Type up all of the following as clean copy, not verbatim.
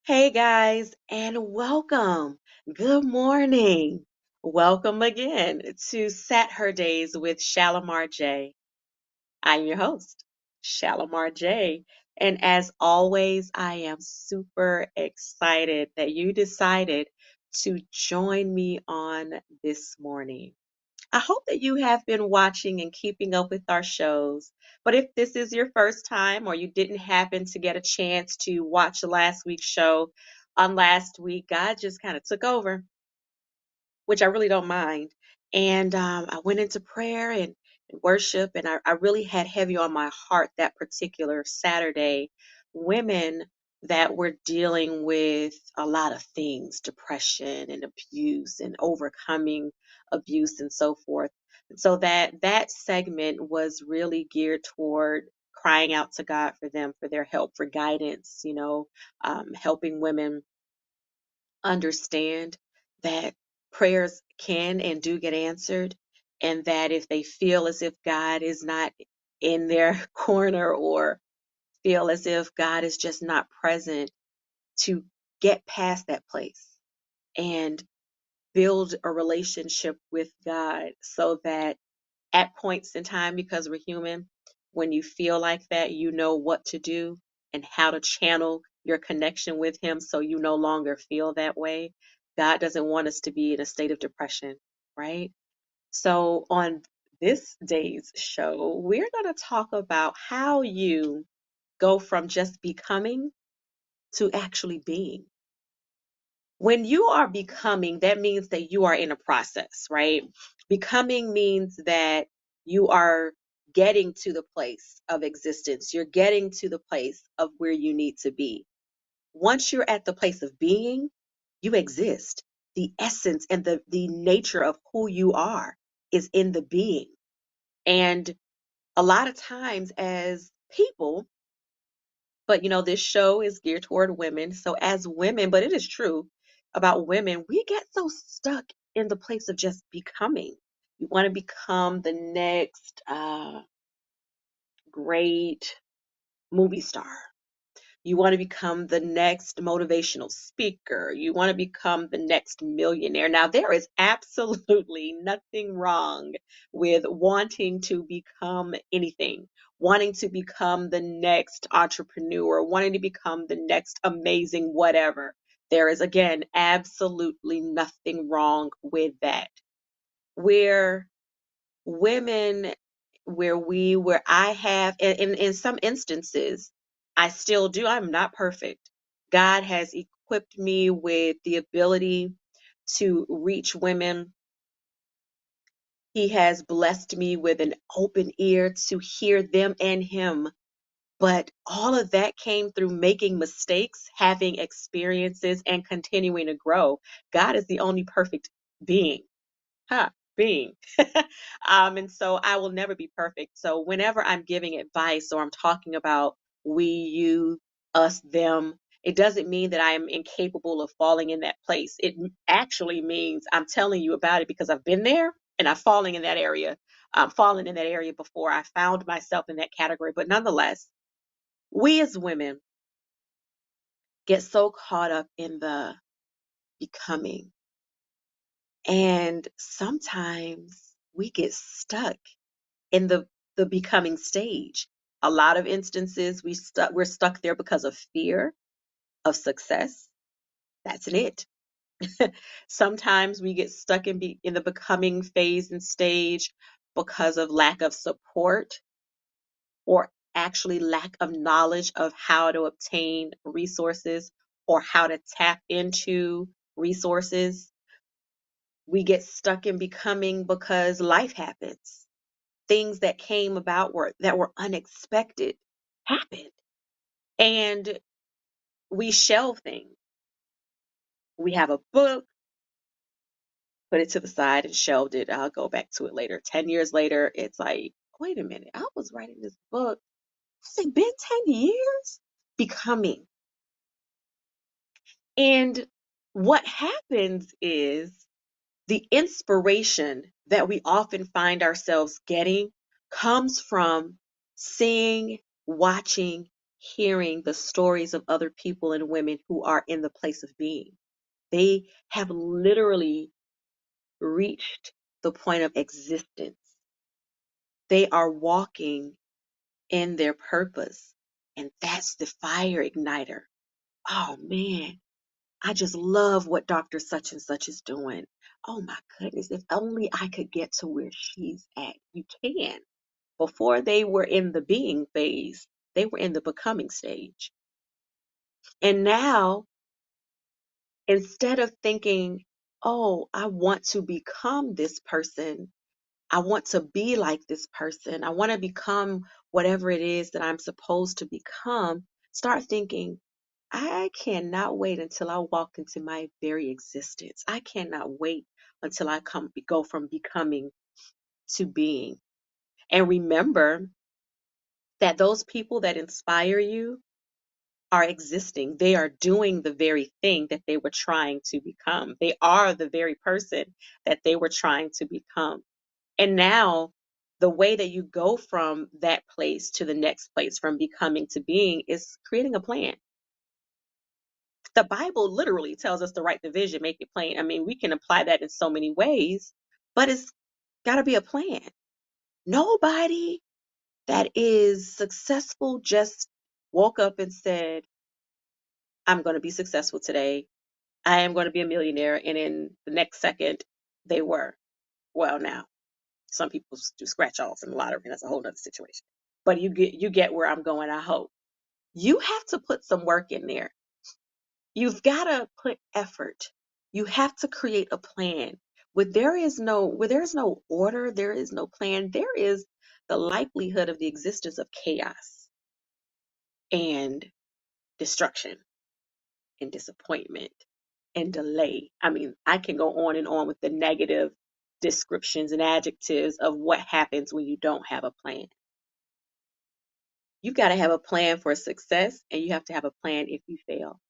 Hey guys, and welcome. Good morning. Welcome again to SatHERday's with Shalimar J. I'm your host, Shalimar J. And as always, I am super excited that you decided to join me on this morning. I hope that you have been watching and keeping up with our shows. But if this is your first time or you didn't happen to get a chance to watch last week's show, on last week, God just kind of took over, which I really don't mind. And I went into prayer and worship, and I really had heavy on my heart that particular Saturday. Women that were dealing with a lot of things, depression and abuse and overcoming abuse and so forth. And so that segment was really geared toward crying out to God for them, for their help, for guidance, helping women understand that prayers can and do get answered, and that if they feel as if God is not in their corner or feel as if God is just not present, to get past that place and build a relationship with God so that at points in time, because we're human, when you feel like that, you know what to do and how to channel your connection with Him so you no longer feel that way. God doesn't want us to be in a state of depression, right? So, on this day's show, we're going to talk about how you go from just becoming to actually being. When you are becoming, that means that you are in a process, right? Becoming means that you are getting to the place of existence. You're getting to the place of where you need to be. Once you're at the place of being, you exist. The essence and the nature of who you are is in the being. And a lot of times as people, but this show is geared toward women. So as women, but it is true about women, we get so stuck in the place of just becoming. You want to become the next great movie star. You want to become the next motivational speaker. You want to become the next millionaire. Now, there is absolutely nothing wrong with wanting to become anything, wanting to become the next entrepreneur, wanting to become the next amazing whatever. There is, again, absolutely nothing wrong with that. Where women where I have in some instances I still do. I'm not perfect. God has equipped me with the ability to reach women. He has blessed me with an open ear to hear them and him. But all of that came through making mistakes, having experiences, and continuing to grow. God is the only perfect being. Huh, being. And so I will never be perfect. So whenever I'm giving advice or I'm talking about we, you, us, them, it doesn't mean that I am incapable of falling in that place. Actually means I'm telling you about it because I've been there and I've fallen in that area. Fallen in that area before. I found myself in that category. But nonetheless, we as women get so caught up in the becoming. And sometimes we get stuck in the becoming stage. A lot of instances we're stuck there because of fear of success. That's it. Sometimes we get stuck in the becoming phase and stage because of lack of support or actually lack of knowledge of how to obtain resources or how to tap into resources. We get stuck in becoming because life happens. Things that came about that were unexpected happened. And we shelve things. We have a book, put it to the side and shelved it. I'll go back to it later. 10 years later, it's like, wait a minute, I was writing this book. Has it been 10 years? Becoming. And what happens is the inspiration that we often find ourselves getting comes from seeing, watching, hearing the stories of other people and women who are in the place of being. They have literally reached the point of existence. They are walking in their purpose. And that's the fire igniter. Oh man, I just love what Dr. Such and Such is doing. Oh my goodness, if only I could get to where she's at. You can. Before they were in the being phase, they were in the becoming stage. And now, instead of thinking, oh, I want to become this person, I want to be like this person, I want to become whatever it is that I'm supposed to become, start thinking, I cannot wait until I walk into my very existence. I cannot wait until I go from becoming to being. And remember that those people that inspire you are existing. They are doing the very thing that they were trying to become. They are the very person that they were trying to become. And now, the way that you go from that place to the next place, from becoming to being, is creating a plan. The Bible literally tells us to write the vision, make it plain. I mean, we can apply that in so many ways, but it's got to be a plan. Nobody that is successful just woke up and said, I'm going to be successful today. I am going to be a millionaire. And in the next second, they were. Well, now, some people do scratch off in the lottery, and that's a whole other situation. But you get where I'm going, I hope. You have to put some work in there. You've got to put effort. You have to create a plan. Where there is no order, there is no plan, there is the likelihood of the existence of chaos and destruction and disappointment and delay. I mean, I can go on and on with the negative descriptions and adjectives of what happens when you don't have a plan. You got to have a plan for success, and you have to have a plan if you fail.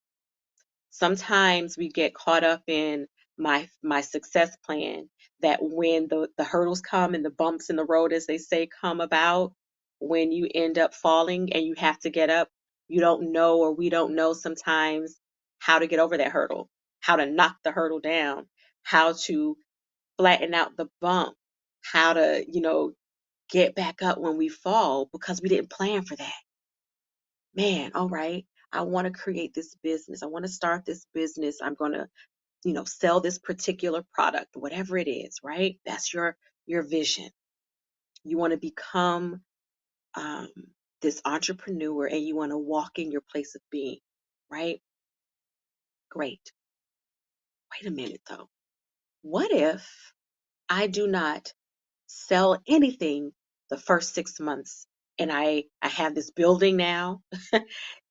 Sometimes we get caught up in my success plan, that when the hurdles come and the bumps in the road, as they say, come about, when you end up falling and you have to get up, you don't know, or we don't know sometimes, how to get over that hurdle, how to knock the hurdle down, how to flatten out the bump, how to, get back up when we fall, because we didn't plan for that. Man, all right, I want to create this business. I want to start this business. I'm going to, sell this particular product, whatever it is, right? That's your vision. You want to become um, this entrepreneur, and you want to walk in your place of being, right? Great. Wait a minute though. What if I do not sell anything the first 6 months, and I have this building now,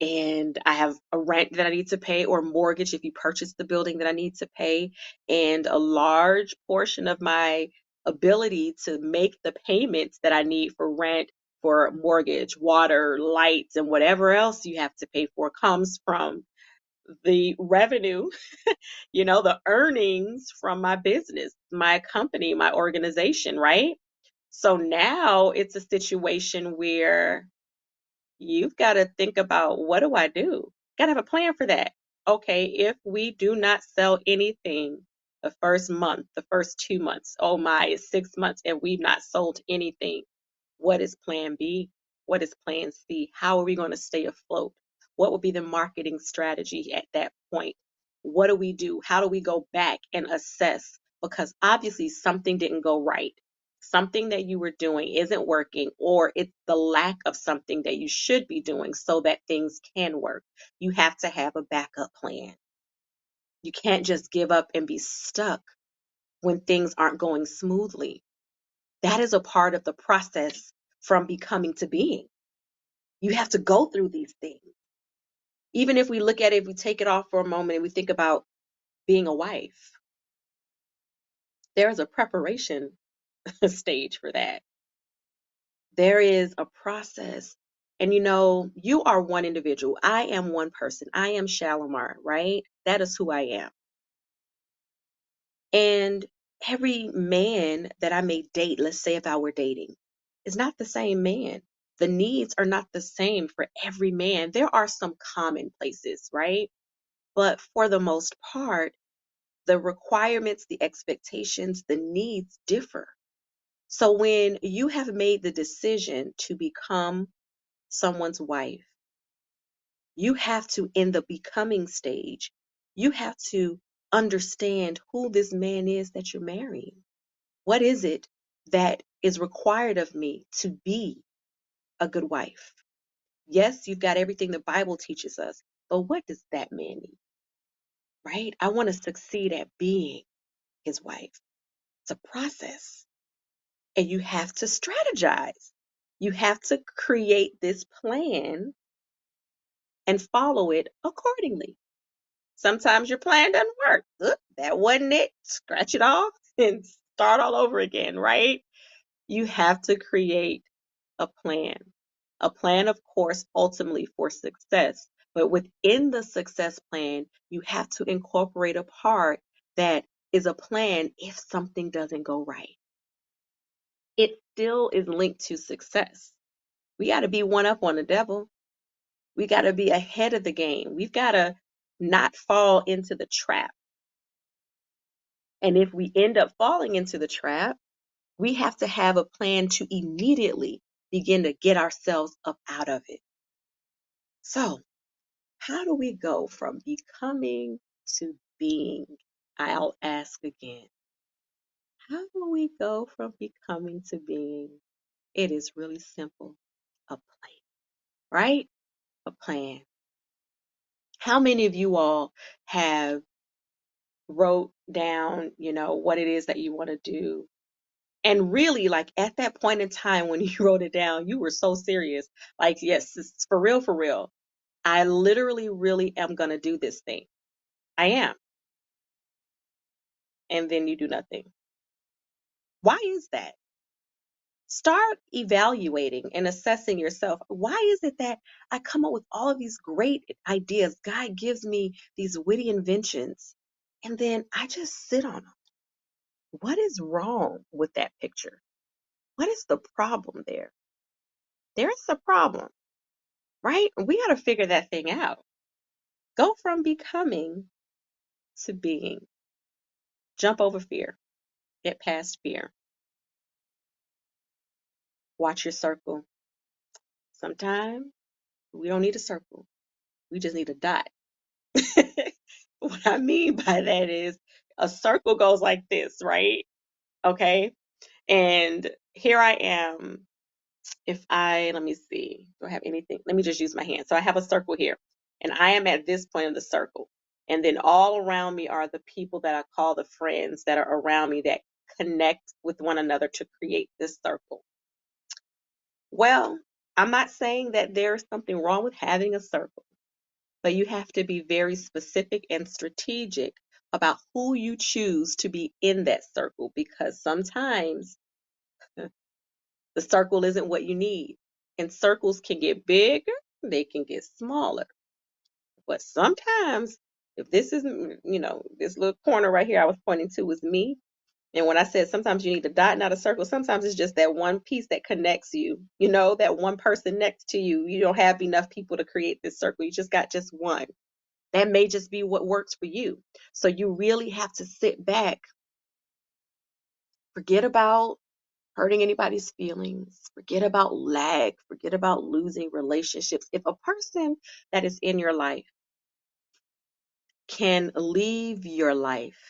and I have a rent that I need to pay, or mortgage if you purchase the building, that I need to pay, and a large portion of my ability to make the payments that I need for rent, for mortgage, water, lights, and whatever else you have to pay for comes from the revenue, the earnings from my business, my company, my organization, right? So now it's a situation where you've got to think about, what do I do? Got to have a plan for that. Okay, if we do not sell anything the first month, the first 2 months, oh my, it's 6 months and we've not sold anything. What is plan B? What is plan C? How are we going to stay afloat? What would be the marketing strategy at that point? What do we do? How do we go back and assess? Because obviously something didn't go right. Something that you were doing isn't working, or it's the lack of something that you should be doing so that things can work. You have to have a backup plan. You can't just give up and be stuck when things aren't going smoothly. That is a part of the process from becoming to being. You have to go through these things. Even if we look at it, if we take it off for a moment and we think about being a wife, there's a preparation stage for that. There is a process. And you are one individual. I am one person. I am Shalimar, right? That is who I am. And every man that I may date, let's say if I were dating, is not the same man. The needs are not the same for every man. There are some common places, right? But for the most part, the requirements, the expectations, the needs differ. So when you have made the decision to become someone's wife, you have to, in the becoming stage, you have to understand who this man is that you're marrying. What is it that is required of me to be a good wife? Yes, you've got everything the Bible teaches us, but what does that man need, right? I want to succeed at being his wife. It's a process, and you have to strategize. You have to create this plan and follow it accordingly. Sometimes your plan doesn't work. Oop, that wasn't it. Scratch it off and start all over again, right? You have to create a plan. A plan, of course, ultimately for success. But within the success plan, you have to incorporate a part that is a plan if something doesn't go right. It still is linked to success. We got to be one up on the devil. We got to be ahead of the game. We've got to not fall into the trap. And if we end up falling into the trap, we have to have a plan to immediately begin to get ourselves up out of it. So, how do we go from becoming to being? I'll ask again. How do we go from becoming to being? It is really simple. A plan, right? A plan. How many of you all have wrote down, what it is that you want to do? And really, like at that point in time when you wrote it down, you were so serious. Like, yes, it's for real, for real. I literally, really am going to do this thing. I am. And then you do nothing. Why is that? Start evaluating and assessing yourself. Why is it that I come up with all of these great ideas? God gives me these witty inventions, and then I just sit on them. What is wrong with that picture? What is the problem there? There's a problem, right? We got to figure that thing out. Go from becoming to being. Jump over fear. Get past fear. Watch your circle. Sometimes we don't need a circle. We just need a dot. What I mean by that is a circle goes like this, right? Okay. And here I am. Let me see, do I have anything? Let me just use my hand. So I have a circle here, and I am at this point of the circle. And then all around me are the people that I call the friends that are around me that connect with one another to create this circle. Well, I'm not saying that there's something wrong with having a circle, but you have to be very specific and strategic about who you choose to be in that circle, because sometimes the circle isn't what you need. And circles can get bigger, they can get smaller. But sometimes, if this isn't, this little corner right here I was pointing to was me. And when I said sometimes you need a dot, not a circle, sometimes it's just that one piece that connects you, that one person next to you. You don't have enough people to create this circle. You just got just one. That may just be what works for you. So you really have to sit back, forget about hurting anybody's feelings, forget about lag, forget about losing relationships. If a person that is in your life can leave your life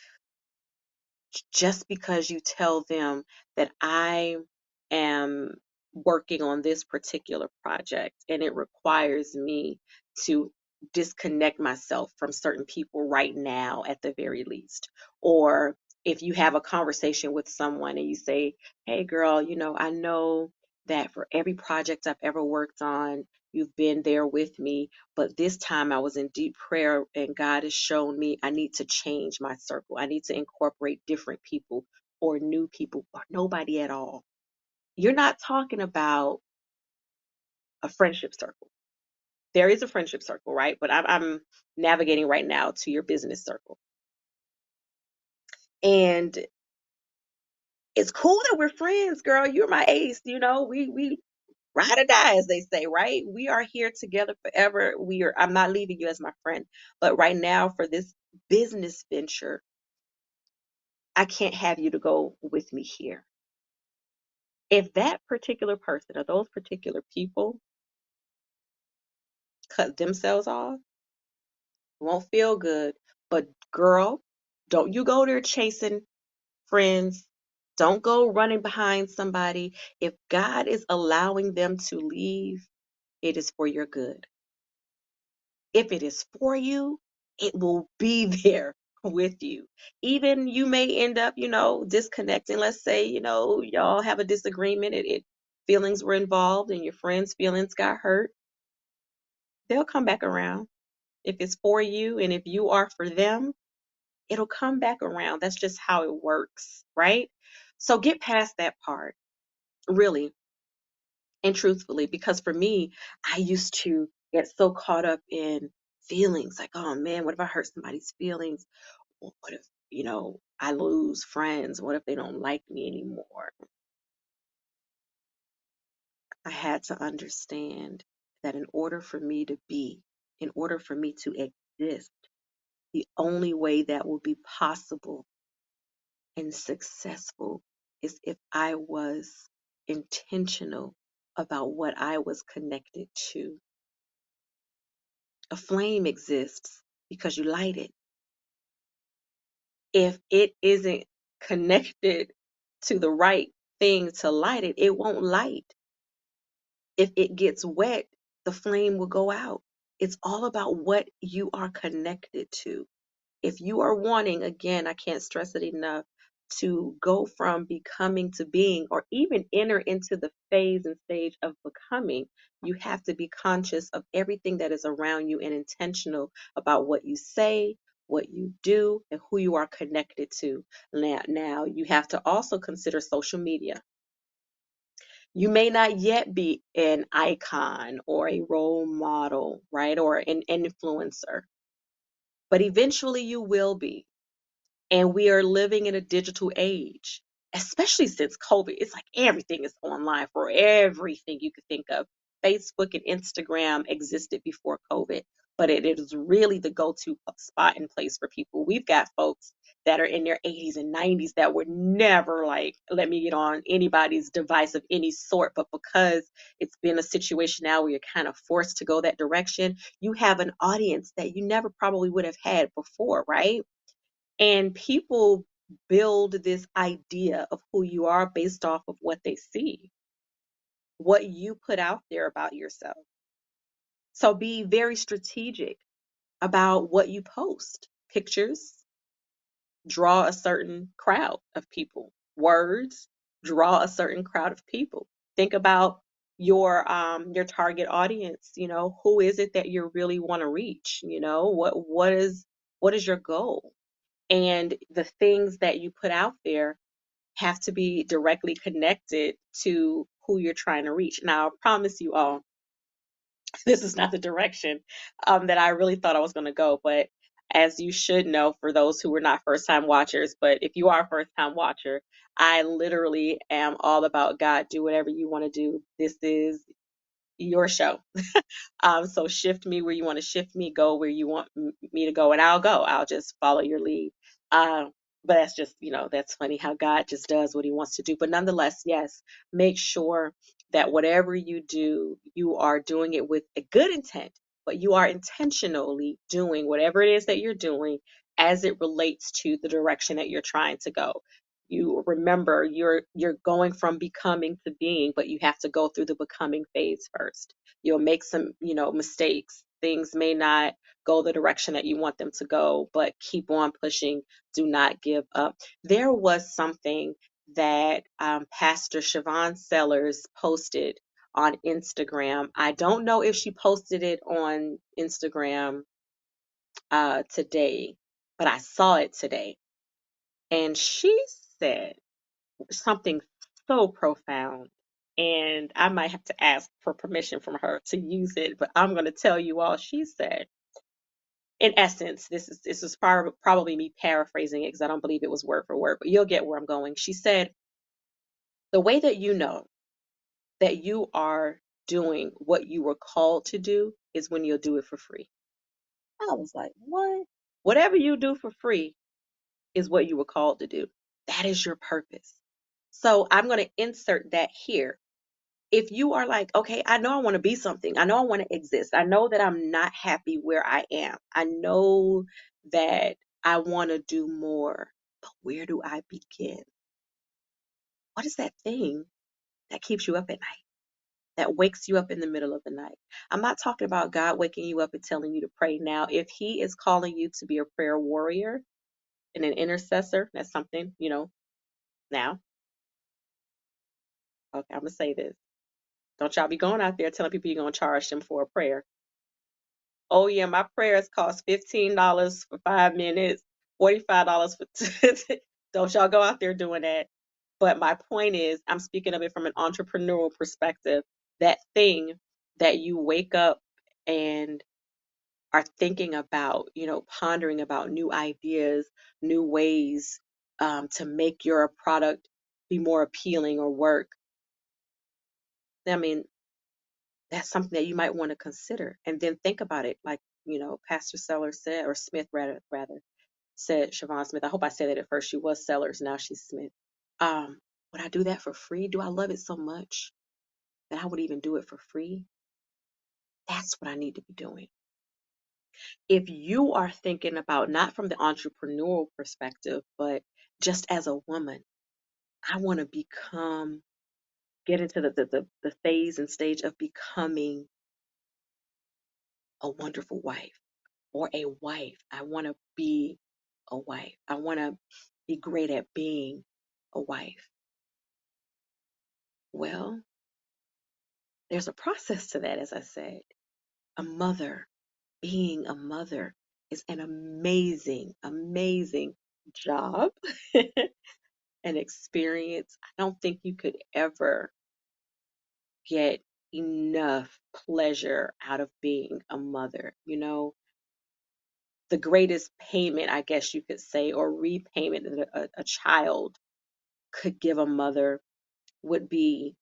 just because you tell them that I am working on this particular project and it requires me to disconnect myself from certain people right now at the very least. Or if you have a conversation with someone and you say, hey girl, I know that for every project I've ever worked on, you've been there with me, but this time I was in deep prayer and God has shown me I need to change my circle. I need to incorporate different people or new people or nobody at all. You're not talking about a friendship circle. There is a friendship circle, right? But I'm navigating right now to your business circle. And it's cool that we're friends, girl. You're my ace, we ride or die, as they say, right? We are here together forever. I'm not leaving you as my friend, but right now for this business venture, I can't have you to go with me here. If that particular person or those particular people cut themselves off, won't feel good. But girl, don't you go there chasing friends. Don't go running behind somebody. If God is allowing them to leave, it is for your good. If it is for you, it will be there with you. Even you may end up, disconnecting. Let's say, y'all have a disagreement. Feelings were involved and your friends' feelings got hurt. They'll come back around. If it's for you and if you are for them, it'll come back around. That's just how it works, right? So get past that part, really and truthfully, because for me, I used to get so caught up in feelings like, oh man, what if I hurt somebody's feelings? What if, I lose friends? What if they don't like me anymore? I had to understand that in order for me to exist, the only way that will be possible and successful is if I was intentional about what I was connected to. A flame exists because you light it. If it isn't connected to the right thing to light it, it won't light. If it gets wet, the flame will go out. It's all about what you are connected to. If you are wanting, again, I can't stress it enough, to go from becoming to being, or even enter into the phase and stage of becoming, you have to be conscious of everything that is around you and intentional about what you say, what you do, and who you are connected to. Now you have to also consider social media. You may not yet be an icon or a role model, right? Or an influencer, but eventually you will be. And we are living in a digital age, especially since COVID. It's like everything is online for everything you could think of. Facebook and Instagram existed before COVID, but it is really the go-to spot and place for people. We've got folks that are in their 80s and 90s that would never like, let me get on anybody's device of any sort. But because it's been a situation now where you're kind of forced to go that direction, you have an audience that you never probably would have had before, right? And people build this idea of who you are based off of what they see, what you put out there about yourself. So be very strategic about what you post. Pictures draw a certain crowd of people. Words draw a certain crowd of people. Think about your target audience. Who is it that you really want to reach? What is your goal? And the things that you put out there have to be directly connected to who you're trying to reach. Now, I promise you all, this is not the direction that I really thought I was going to go. But as you should know, for those who were not first time watchers, but if you are a first time watcher, I literally am all about God. Do whatever you want to do. This is your show. So shift me where you want to shift me, go where you want me to go, and I'll go. I'll just follow your lead. Um, but that's just, that's funny how God just does what he wants to do. But nonetheless, yes, make sure that whatever you do, you are doing it with a good intent, but you are intentionally doing whatever it is that you're doing as it relates to the direction that you're trying to go. You remember you're going from becoming to being, but you have to go through the becoming phase first. You'll make some, mistakes. Things may not go the direction that you want them to go, but keep on pushing. Do not give up. There was something that Pastor Siobhan Sellers posted on Instagram. I don't know if she posted it on Instagram today, but I saw it today. And she said something so profound. And I might have to ask for permission from her to use it, but I'm going to tell you all she said. In essence, this is probably me paraphrasing it because I don't believe it was word for word, but you'll get where I'm going. She said, the way that you know that you are doing what you were called to do is when you'll do it for free. I was like, what? Whatever you do for free is what you were called to do. That is your purpose. So I'm going to insert that here. If you are like, okay, I know I want to be something. I know I want to exist. I know that I'm not happy where I am. I know that I want to do more. But where do I begin? What is that thing that keeps you up at night? That wakes you up in the middle of the night? I'm not talking about God waking you up and telling you to pray now. If He is calling you to be a prayer warrior and an intercessor, that's something, now, okay, I'm going to say this. Don't y'all be going out there telling people you're going to charge them for a prayer. Oh, yeah, my prayers cost $15 for 5 minutes, $45 for. Don't y'all go out there doing that. But my point is, I'm speaking of it from an entrepreneurial perspective. That thing that you wake up and are thinking about, pondering about new ideas, new ways to make your product be more appealing or work. I mean, that's something that you might want to consider. And then think about it, like, Pastor Sellers said, or Smith rather said, Siobhan Smith. I hope I said that at first. She was Sellers, now she's Smith. Would I do that for free? Do I love it so much that I would even do it for free? That's what I need to be doing. If you are thinking about not from the entrepreneurial perspective, but just as a woman, I want to get into the phase and stage of becoming a wonderful wife or a wife. I want to be a wife. I want to be great at being a wife. Well, there's a process to that, as I said. A mother, being a mother is an amazing, amazing job, an experience. I don't think you could ever get enough pleasure out of being a mother. The greatest payment, I guess you could say, or repayment that a child could give a mother would be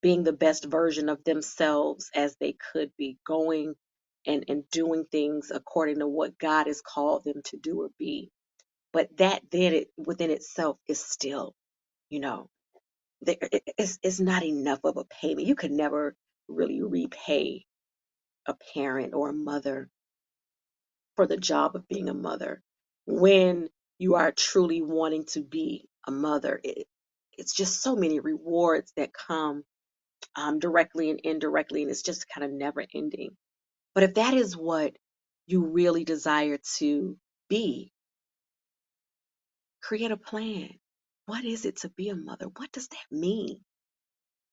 being the best version of themselves as they could be, going and doing things according to what God has called them to do or be. But that then within itself is still, you know, it's not enough of a payment. You could never really repay a parent or a mother for the job of being a mother. When you are truly wanting to be a mother, it's just so many rewards that come directly and indirectly, and it's just kind of never ending. But if that is what you really desire to be, create a plan. What is it to be a mother? What does that mean?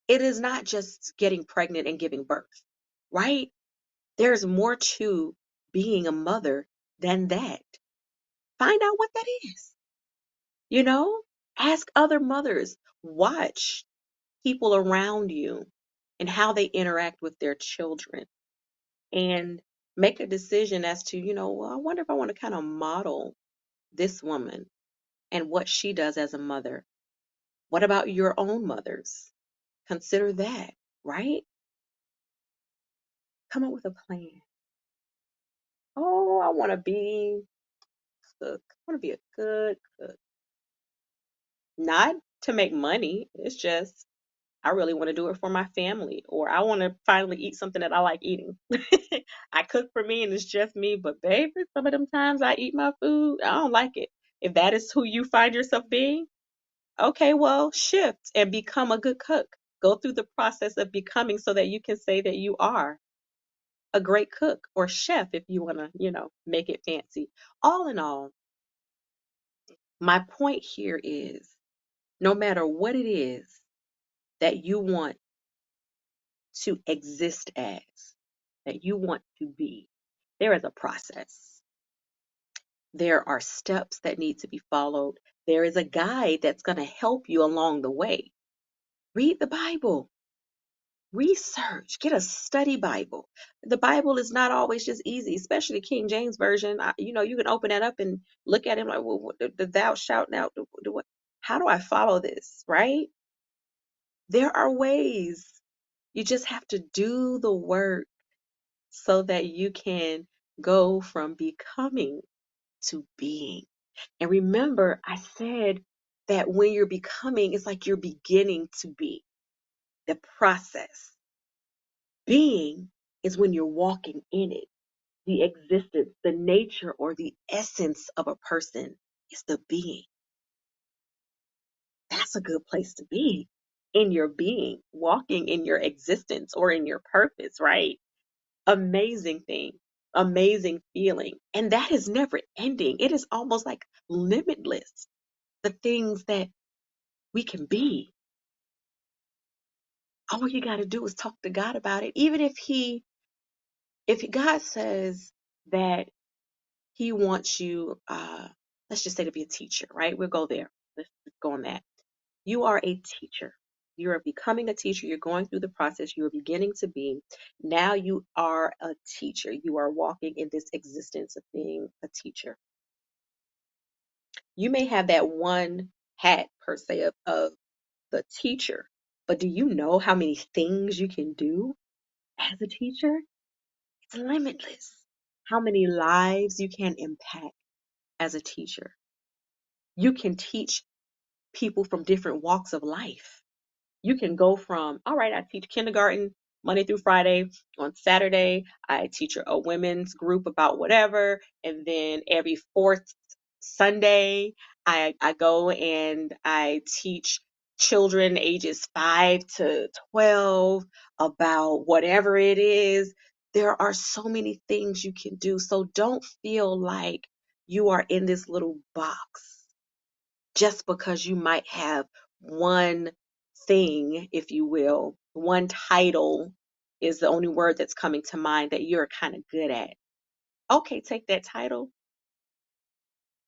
It is not just getting pregnant and giving birth, right? There's more to being a mother than that. Find out what that is. You know, ask other mothers, watch people around you and how they interact with their children, and make a decision as to, well, I wonder if I want to kind of model this woman and what she does as a mother. What about your own mothers? Consider that, right? Come up with a plan. Oh, I want to be a cook. I want to be a good cook. Not to make money. It's just I really want to do it for my family, or I want to finally eat something that I like eating. I cook for me and it's just me, but baby, some of them times I eat my food, I don't like it. If that is who you find yourself being, okay, well, shift and become a good cook. Go through the process of becoming so that you can say that you are a great cook or chef if you want to, make it fancy. All in all, my point here is no matter what it is that you want to exist as, that you want to be, there is a process. There are steps that need to be followed. There is a guide that's going to help you along the way. Read the Bible, research, get a study Bible. The Bible is not always just easy, especially the King James Version. You can open that up and look at it like, well, the thou shalt now do what? How do I follow this, right? There are ways. You just have to do the work so that you can go from becoming to being. And remember, I said that when you're becoming, it's like you're beginning to be the process. Being is when you're walking in it. The existence, the nature, or the essence of a person is the being. That's a good place to be in your being, walking in your existence or in your purpose, right? Amazing thing, amazing feeling. And that is never ending. It is almost like limitless, the things that we can be. All you got to do is talk to God about it. Even if God says that he wants you, let's just say to be a teacher, right? We'll go there. Let's go on that. You are a teacher. You are becoming a teacher. You're going through the process. You are beginning to be. Now you are a teacher. You are walking in this existence of being a teacher. You may have that one hat, per se, of the teacher, but do you know how many things you can do as a teacher? It's limitless. How many lives you can impact as a teacher. You can teach people from different walks of life. You can go from, all right, I teach kindergarten Monday through Friday. On Saturday, I teach a women's group about whatever. And then every fourth Sunday, I go and I teach children ages 5 to 12 about whatever it is. There are so many things you can do. So don't feel like you are in this little box just because you might have one thing, if you will, one title is the only word that's coming to mind that you're kind of good at. Okay, take that title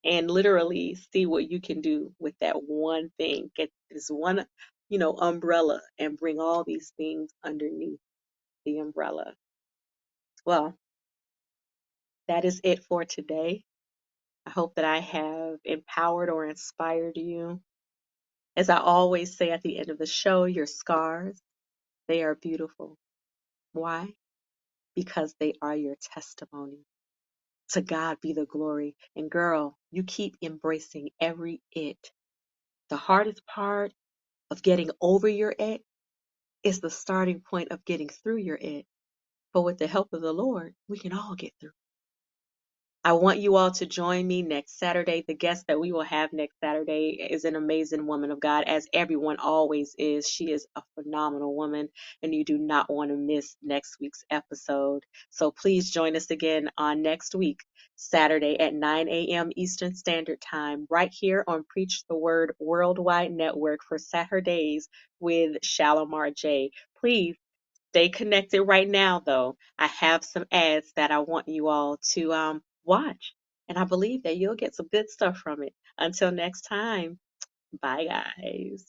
and literally see what you can do with that one thing. Get this one, umbrella and bring all these things underneath the umbrella. Well, that is it for today. I hope that I have empowered or inspired you. As I always say at the end of the show, your scars, they are beautiful. Why? Because they are your testimony. To God be the glory. And girl, you keep embracing every it. The hardest part of getting over your it is the starting point of getting through your it. But with the help of the Lord, we can all get through. I want you all to join me next Saturday. The guest that we will have next Saturday is an amazing woman of God, as everyone always is. She is a phenomenal woman, and you do not want to miss next week's episode. So please join us again on next week, Saturday at 9 a.m. Eastern Standard Time, right here on Preach the Word Worldwide Network for SatHERday's with Shalimar J. Please stay connected right now, though. I have some ads that I want you all to watch, and I believe that you'll get some good stuff from it. Until next time, bye, guys.